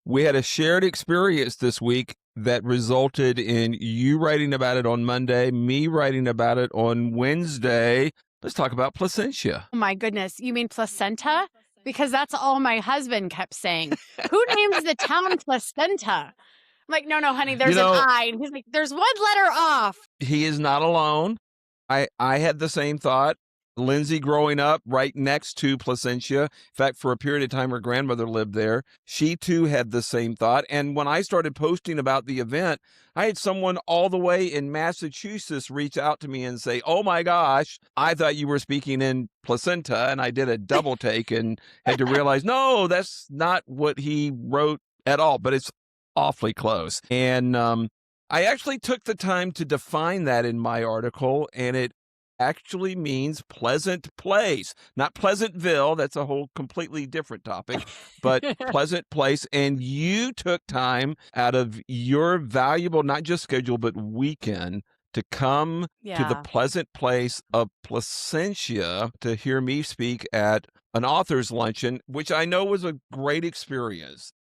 We had a shared experience this week that resulted in you writing about it on Monday, me writing about it on Wednesday. Let's talk about Placentia. Oh my goodness. You mean placenta? Because that's all my husband kept saying. Who names the town Placenta? I'm like, no, honey, there's an I. And he's like, there's one letter off. He is not alone. I had the same thought. Lindsay growing up right next to Placentia. In fact, for a period of time, her grandmother lived there. She too had the same thought. And when I started posting about the event, I had someone all the way in Massachusetts reach out to me and say, oh my gosh, I thought you were speaking in placenta. And I did a double take and had to realize, no, that's not what he wrote at all, but it's awfully close. And I actually took the time to define that in my article, and it actually means pleasant place, not Pleasantville. That's a whole completely different topic, but pleasant place. And you took time out of your valuable, not just schedule, but weekend to come to the pleasant place of Placentia to hear me speak at an author's luncheon, which I know was a great experience.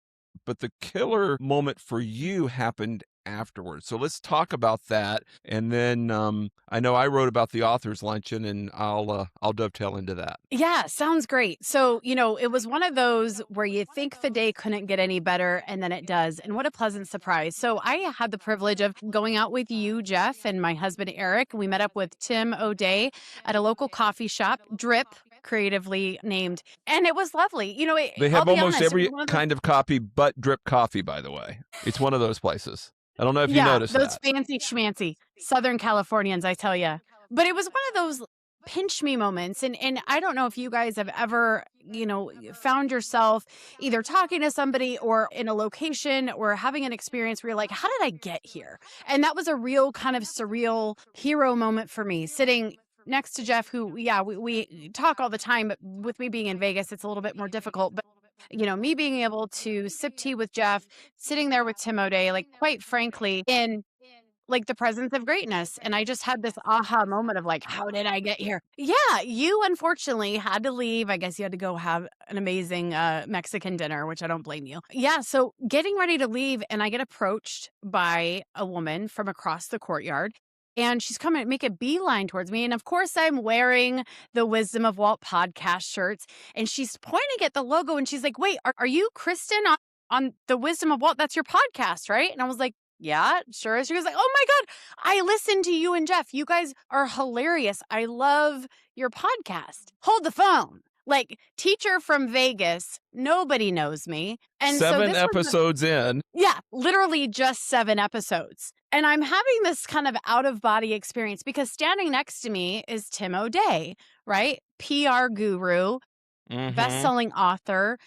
But the killer moment for you happened afterwards. So let's talk about that. And then I know I wrote about the author's luncheon, and I'll dovetail into that. Yeah, sounds great. So, it was one of those where you think the day couldn't get any better, and then it does. And what a pleasant surprise. So I had the privilege of going out with you, Jeff, and my husband, Eric. We met up with Tim O'Day at a local coffee shop, Drip, creatively named. And it was lovely. They have almost every kind of coffee but Drip coffee, by the way. It's one of those places. I don't know if you noticed those that. Fancy schmancy Southern Californians, I tell you. But it was one of those pinch me moments. And I don't know if you guys have ever, found yourself either talking to somebody or in a location or having an experience where you're like, how did I get here? And that was a real kind of surreal hero moment for me, sitting next to Jeff, who, we talk all the time, but with me being in Vegas, it's a little bit more difficult. But me being able to sip tea with Jeff, sitting there with Tim O'Day, like, quite frankly, in like the presence of greatness. And I just had this aha moment of like, how did I get here? Yeah, you unfortunately had to leave. I guess you had to go have an amazing Mexican dinner, which I don't blame you. Yeah, so getting ready to leave, and I get approached by a woman from across the courtyard. And she's coming to make a beeline towards me. And of course, I'm wearing the Wisdom of Walt podcast shirts. And she's pointing at the logo, and she's like, wait, are you Kristin on the Wisdom of Walt? That's your podcast, right? And I was like, yeah, sure is. She was like, oh my God, I listened to you and Jeff. You guys are hilarious. I love your podcast. Hold the phone. Like, teacher from Vegas, nobody knows me. And 7 episodes in. Yeah, literally just 7 episodes. And I'm having this kind of out-of-body experience because standing next to me is Tim O'Day, right? PR guru, best-selling author,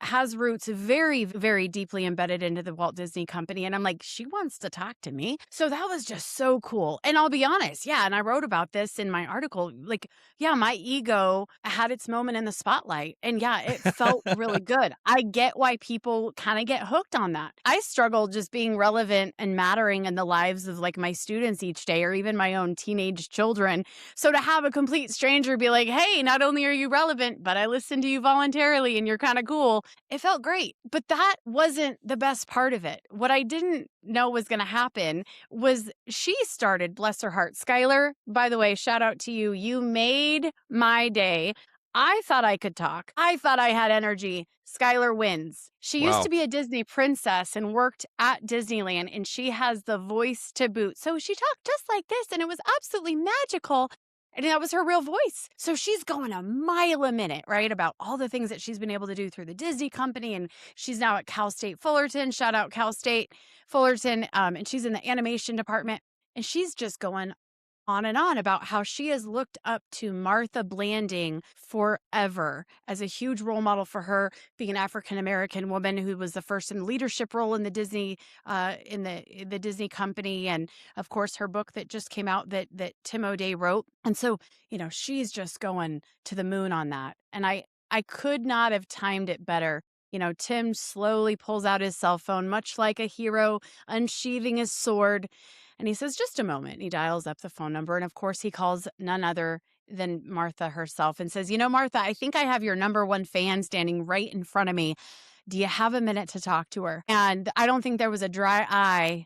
has roots very, very deeply embedded into the Walt Disney Company. And I'm like, she wants to talk to me. So that was just so cool. And I'll be honest, and I wrote about this in my article. Like, my ego had its moment in the spotlight. And it felt really good. I get why people kind of get hooked on that. I struggle just being relevant and mattering in the lives of like my students each day, or even my own teenage children. So to have a complete stranger be like, hey, not only are you relevant, but I listen to you voluntarily and you're kind of cool. It felt great. But that wasn't the best part of it. What I didn't know was going to happen was she started, bless her heart. Skylar, by the way, shout out to you. You made my day. I thought I could talk. I thought I had energy. Skylar wins. She used to be a Disney princess and worked at Disneyland, and she has the voice to boot. So she talked just like this, and it was absolutely magical. And that was her real voice. So she's going a mile a minute, right, about all the things that she's been able to do through the Disney Company. And she's now at Cal State Fullerton. Shout out Cal State Fullerton. And she's in the animation department. And she's just going on and on about how she has looked up to Martha Blanding forever as a huge role model for her, being an African-American woman who was the first in leadership role in the Disney in the Disney Company. And of course, her book that just came out that Tim O'Day wrote. And so, she's just going to the moon on that. And I could not have timed it better. Tim slowly pulls out his cell phone, much like a hero unsheathing his sword. And he says, just a moment. He dials up the phone number. And of course, he calls none other than Martha herself and says, Martha, I think I have your number one fan standing right in front of me. Do you have a minute to talk to her? And I don't think there was a dry eye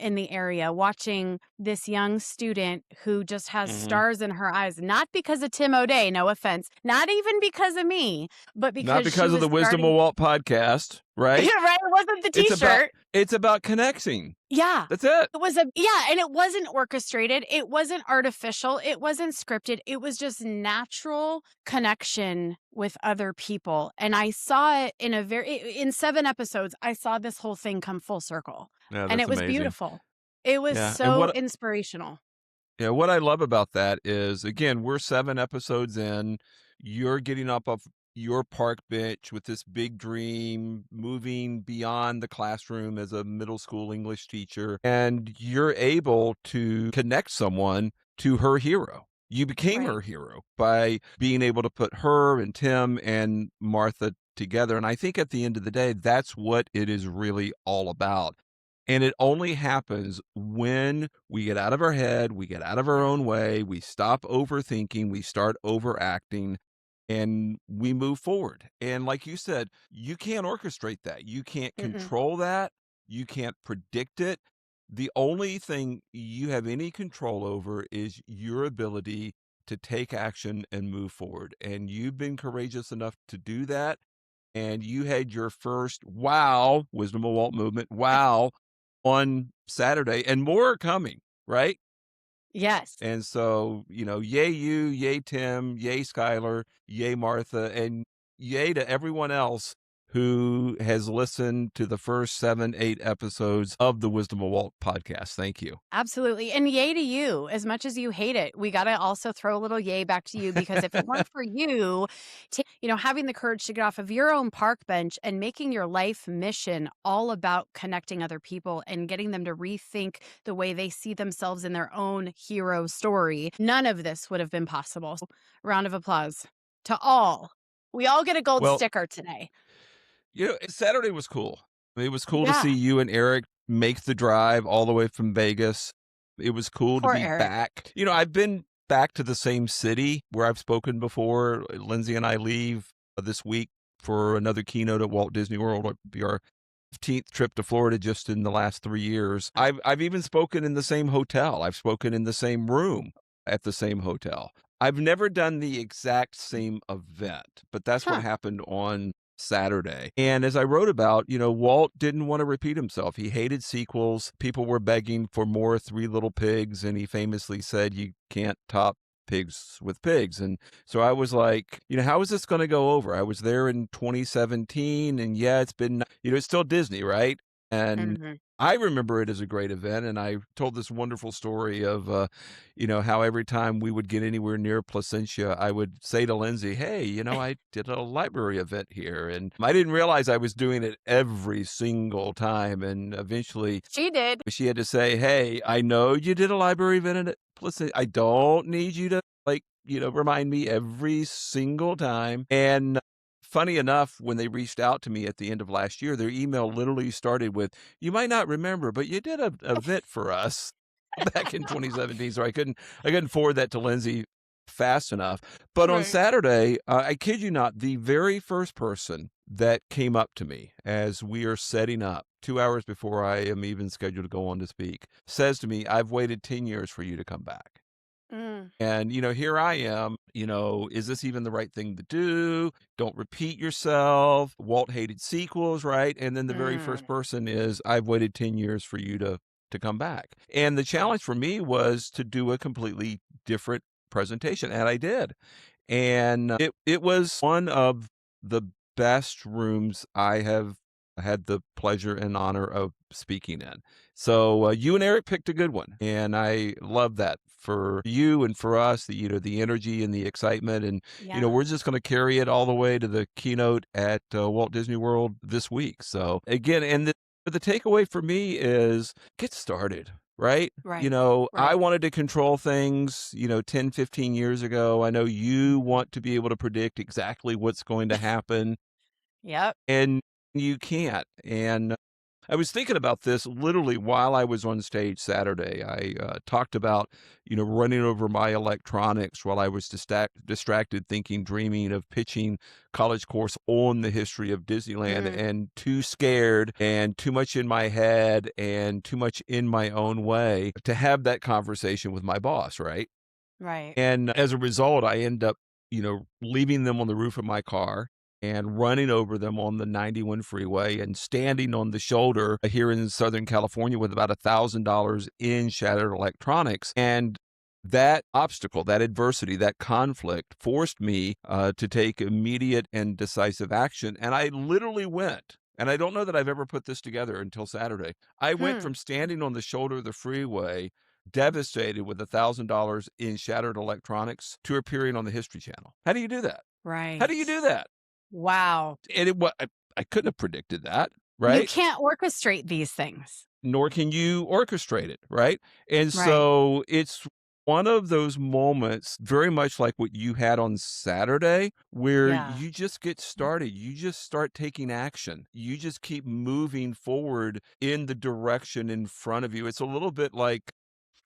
in the area watching this young student who just has stars in her eyes, not because of Tim O'Day, no offense, not even because of me, but Not because she because of was the Wisdom of starting. Walt podcast, right? Right? It wasn't the It's t-shirt. about connecting. Yeah. That's it. It was and it wasn't orchestrated. It wasn't artificial. It wasn't scripted. It was just natural connection with other people. And I saw it in 7 episodes, I saw this whole thing come full circle. Yeah, And that's it was amazing. beautiful. It was Yeah, and so inspirational. what I love about that is, again, we're 7 episodes in. You're getting up off your park bench with this big dream, moving beyond the classroom as a middle school English teacher, and you're able to connect someone to her hero. You became Right. her hero by being able to put her and Tim and Martha together. And I think at the end of the day, that's what it is really all about. And it only happens when we get out of our head, we get out of our Yeah. own way, we stop overthinking, we start overacting, and we move forward. And like you said, you can't orchestrate that. You can't Mm-mm. control that. You can't predict it. The only thing you have any control over is your ability to take action and move forward. And you've been courageous enough to do that. And you had your first wow, Wisdom of Walt movement, wow, on Saturday, and more are coming, right? Yes. And so, yay you, yay Tim, yay Skylar, yay Martha, and yay to everyone else who has listened to the first 7, 8 episodes of the Wisdom of Walt podcast. Thank you. Absolutely. And yay to you. As much as you hate it, we got to also throw a little yay back to you, because if it weren't for you, having the courage to get off of your own park bench and making your life mission all about connecting other people and getting them to rethink the way they see themselves in their own hero story, none of this would have been possible. Round of applause to all. We all get a gold Well, sticker today. Saturday was cool. It was cool to Yeah. see you and Eric make the drive all the way from Vegas. It was cool to Poor be Eric. back. I've been back to the same city where I've spoken before. Lindsay and I leave this week for another keynote at Walt Disney World. It'll be our 15th trip to Florida just in the last 3 years. I've even spoken in the same hotel. I've spoken in the same room at the same hotel. I've never done the exact same event, but that's what Huh. happened on Saturday. And as I wrote about, Walt didn't want to repeat himself. He hated sequels. People were begging for more Three Little Pigs, and he famously said, "You can't top pigs with pigs." And so I was like, how is this going to go over? I was there in 2017, and yeah, it's been, it's still Disney, right? And Mhm. I remember it as a great event, and I told this wonderful story of, how every time we would get anywhere near Placentia, I would say to Lindsay, "Hey, I did a library event here," and I didn't realize I was doing it every single time. And eventually, She did. she had to say, "Hey, I know you did a library event at Placentia. I don't need you to remind me every single time." And funny enough, when they reached out to me at the end of last year, their email literally started with, "You might not remember, but you did a event for us back in 2017." So I couldn't forward that to Lindsay fast enough. But on Right. Saturday, I kid you not, the very first person that came up to me as we are setting up 2 hours before I am even scheduled to go on to speak says to me, "I've waited 10 years for you to come back." Mm. And, here I am, is this even the right thing to do? Don't repeat yourself. Walt hated sequels, right? And then the very first Mm. person is, "I've waited 10 years for you to come back." And the challenge for me was to do a completely different presentation, and I did. And it was one of the best rooms I have had the pleasure and honor of speaking in. So you and Eric picked a good one, and I love that for you and for us. The energy and the excitement, and Yeah. we're just going to carry it all the way to the keynote at Walt Disney World this week. So again, and the takeaway for me is get started. Right? Right. I Right. wanted to control things, 10, 15 years ago. I know you want to be able to predict exactly what's going to happen, Yep. and you can't. And I was thinking about this literally while I was on stage Saturday. I talked about, running over my electronics while I was distracted, thinking, dreaming of pitching college course on the history of Disneyland, Mm, and too scared and too much in my head and too much in my own way to have that conversation with my boss, right? right. And as a result, I end up, leaving them on the roof of my car and running over them on the 91 freeway and standing on the shoulder here in Southern California with about $1,000 in shattered electronics. And that obstacle, that adversity, that conflict forced me to take immediate and decisive action. And I literally went. And I don't know that I've ever put this together until Saturday. I went Hmm. from standing on the shoulder of the freeway, devastated with $1,000 in shattered electronics, to appearing on the History Channel. How do you do that? How do Right. you do that? Wow. And I couldn't have predicted that, You right? can't orchestrate these things. Nor can you orchestrate it, right? And Right. so it's one of those moments, very much like what you had on Saturday, where Yeah. you just get started. You just start taking action. You just keep moving forward in the direction in front of you. It's a little bit like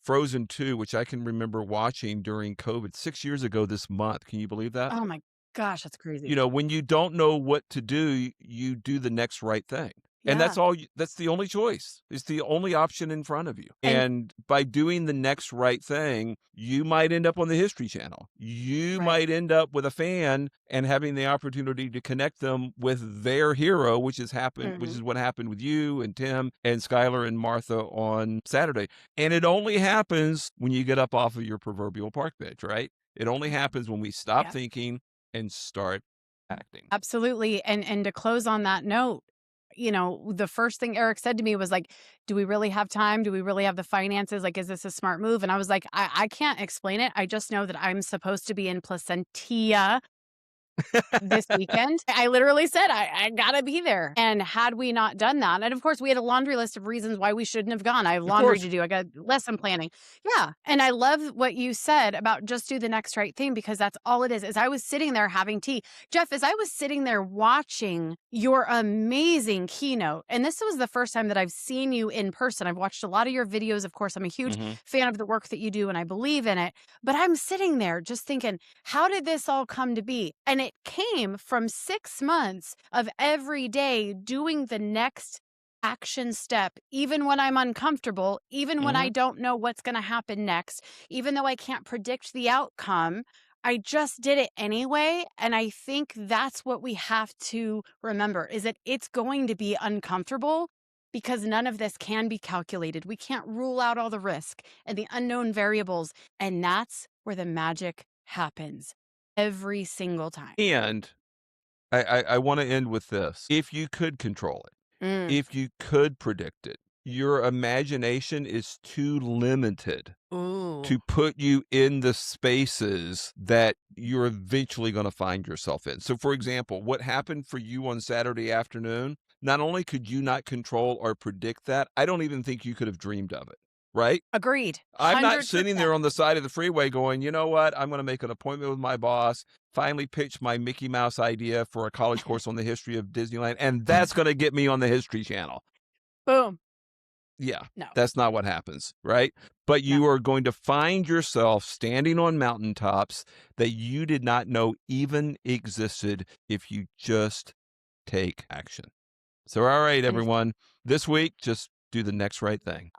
Frozen 2, which I can remember watching during COVID 6 years ago this month. Can you believe that? Oh my gosh, that's crazy. When you don't know what to do, you do the next right thing. And Yeah. that's the only choice. It's the only option in front of you. And And by doing the next right thing, you might end up on the History Channel. You right. might end up with a fan and having the opportunity to connect them with their hero, which Hmm. is what happened with you and Tim and Skylar and Martha on Saturday. And it only happens when you get up off of your proverbial park bench, right? It only happens when we stop Yeah. thinking and start acting. Absolutely. And to close on that note, the first thing Eric said to me was like, do we really have time? Do we really have the finances? Like, is this a smart move? And I was like, I can't explain it. I just know that I'm supposed to be in Placentia this weekend. I literally said, I gotta be there. And had we not done that, and of course we had a laundry list of reasons why we shouldn't have gone. I have Of laundry to course. do. I got lesson planning. Yeah. And I love what you said about just do the next right thing, because that's all it is. As I was sitting there having tea, Jeff, as I was sitting there watching your amazing keynote, and this was the first time that I've seen you in person. I've watched a lot of your videos. Of course, I'm a huge Mhm. fan of the work that you do and I believe in it. But I'm sitting there just thinking, how did this all come to be? And it came from 6 months of every day doing the next action step, even when I'm uncomfortable, even when I Mhm. don't know what's going to happen next, even though I can't predict the outcome. I just did it anyway. And I think that's what we have to remember, is that it's going to be uncomfortable, because none of this can be calculated. We can't rule out all the risk and the unknown variables. And that's where the magic happens every single time. And I wanna end with this. If you could control it, Mm. if you could predict it, your imagination is too limited Ooh. to put you in the spaces that you're eventually gonna find yourself in. So, for example, what happened for you on Saturday afternoon, not only could you not control or predict that, I don't even think you could have dreamed of it, right? Agreed. I'm not sitting there 100%. on the side of the freeway going, "You know what? I'm gonna make an appointment with my boss, finally pitch my Mickey Mouse idea for a college course on the history of Disneyland, and that's gonna get me on the History Channel." Boom. Yeah, No, that's not what happens, right? But no. you are going to find yourself standing on mountaintops that you did not know even existed if you just take action. So, all right, And everyone, this week, just do the next right thing.